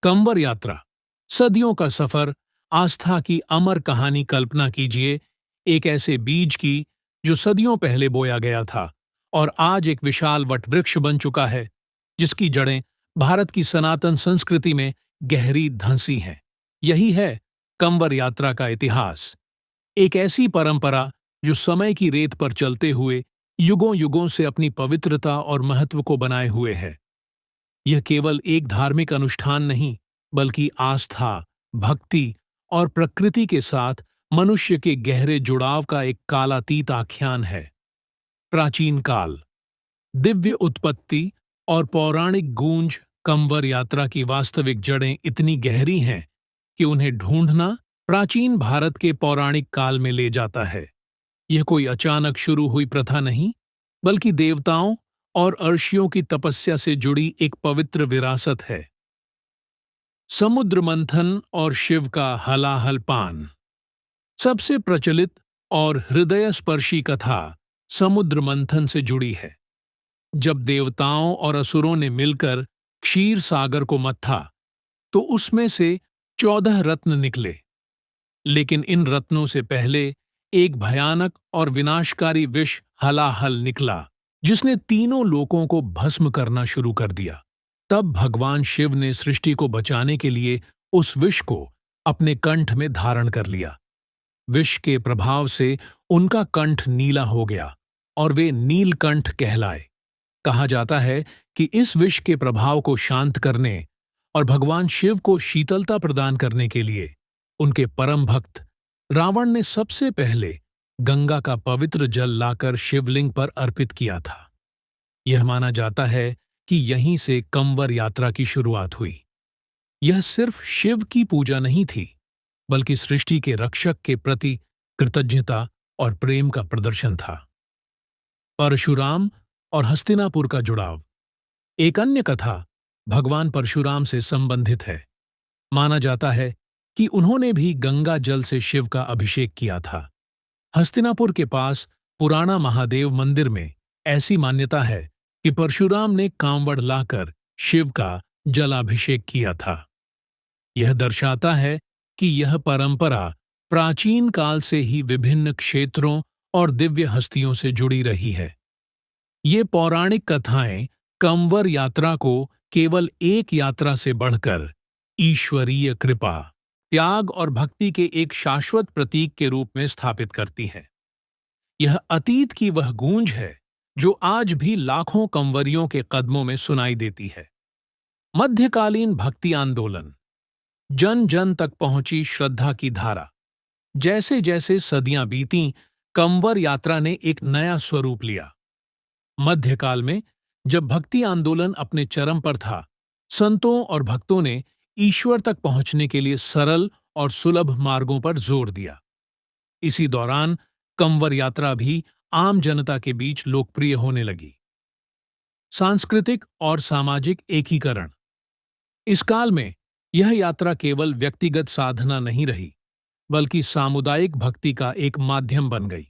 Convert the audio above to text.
कंवर यात्रा, सदियों का सफर, आस्था की अमर कहानी। कल्पना कीजिए एक ऐसे बीज की जो सदियों पहले बोया गया था और आज एक विशाल वटवृक्ष बन चुका है, जिसकी जड़ें भारत की सनातन संस्कृति में गहरी धंसी हैं। यही है कंवर यात्रा का इतिहास, एक ऐसी परंपरा जो समय की रेत पर चलते हुए युगों युगों से अपनी पवित्रता और महत्व को बनाए हुए है। यह केवल एक धार्मिक अनुष्ठान नहीं, बल्कि आस्था, भक्ति और प्रकृति के साथ मनुष्य के गहरे जुड़ाव का एक कालातीत आख्यान है। प्राचीन काल, दिव्य उत्पत्ति और पौराणिक गूंज। कंवर यात्रा की वास्तविक जड़ें इतनी गहरी हैं कि उन्हें ढूंढना प्राचीन भारत के पौराणिक काल में ले जाता है। यह कोई अचानक शुरू हुई प्रथा नहीं, बल्कि देवताओं और अर्षियों की तपस्या से जुड़ी एक पवित्र विरासत है। समुद्र मंथन और शिव का हलाहल पान। सबसे प्रचलित और हृदयस्पर्शी कथा समुद्र मंथन से जुड़ी है। जब देवताओं और असुरों ने मिलकर क्षीर सागर को मत्था, तो उसमें से 14 रत्न निकले। लेकिन इन रत्नों से पहले एक भयानक और विनाशकारी विष हलाहल निकला, जिसने तीनों लोकों को भस्म करना शुरू कर दिया। तब भगवान शिव ने सृष्टि को बचाने के लिए उस विष को अपने कंठ में धारण कर लिया। विष के प्रभाव से उनका कंठ नीला हो गया और वे नीलकंठ कहलाए। कहा जाता है कि इस विष के प्रभाव को शांत करने और भगवान शिव को शीतलता प्रदान करने के लिए उनके परम भक्त रावण ने सबसे पहले गंगा का पवित्र जल लाकर शिवलिंग पर अर्पित किया था। यह माना जाता है कि यहीं से कंवर यात्रा की शुरुआत हुई। यह सिर्फ शिव की पूजा नहीं थी, बल्कि सृष्टि के रक्षक के प्रति कृतज्ञता और प्रेम का प्रदर्शन था। परशुराम और हस्तिनापुर का जुड़ाव। एक अन्य कथा भगवान परशुराम से संबंधित है। माना जाता है कि उन्होंने भी गंगा जल से शिव का अभिषेक किया था। हस्तिनापुर के पास पुराना महादेव मंदिर में ऐसी मान्यता है कि परशुराम ने कांवड़ लाकर शिव का जलाभिषेक किया था। यह दर्शाता है कि यह परंपरा प्राचीन काल से ही विभिन्न क्षेत्रों और दिव्य हस्तियों से जुड़ी रही है। ये पौराणिक कथाएं कंवर यात्रा को केवल एक यात्रा से बढ़कर ईश्वरीय कृपा, त्याग और भक्ति के एक शाश्वत प्रतीक के रूप में स्थापित करती है। यह अतीत की वह गूंज है जो आज भी लाखों कंवरियों के कदमों में सुनाई देती है। मध्यकालीन भक्ति आंदोलन। जन जन तक पहुंची श्रद्धा की धारा। जैसे जैसे सदियां बीतीं, कंवर यात्रा ने एक नया स्वरूप लिया। मध्यकाल में जब भक्ति आंदोलन अपने चरम पर था, संतों और भक्तों ने ईश्वर तक पहुंचने के लिए सरल और सुलभ मार्गों पर जोर दिया। इसी दौरान कंवर यात्रा भी आम जनता के बीच लोकप्रिय होने लगी। सांस्कृतिक और सामाजिक एकीकरण। इस काल में यह यात्रा केवल व्यक्तिगत साधना नहीं रही, बल्कि सामुदायिक भक्ति का एक माध्यम बन गई।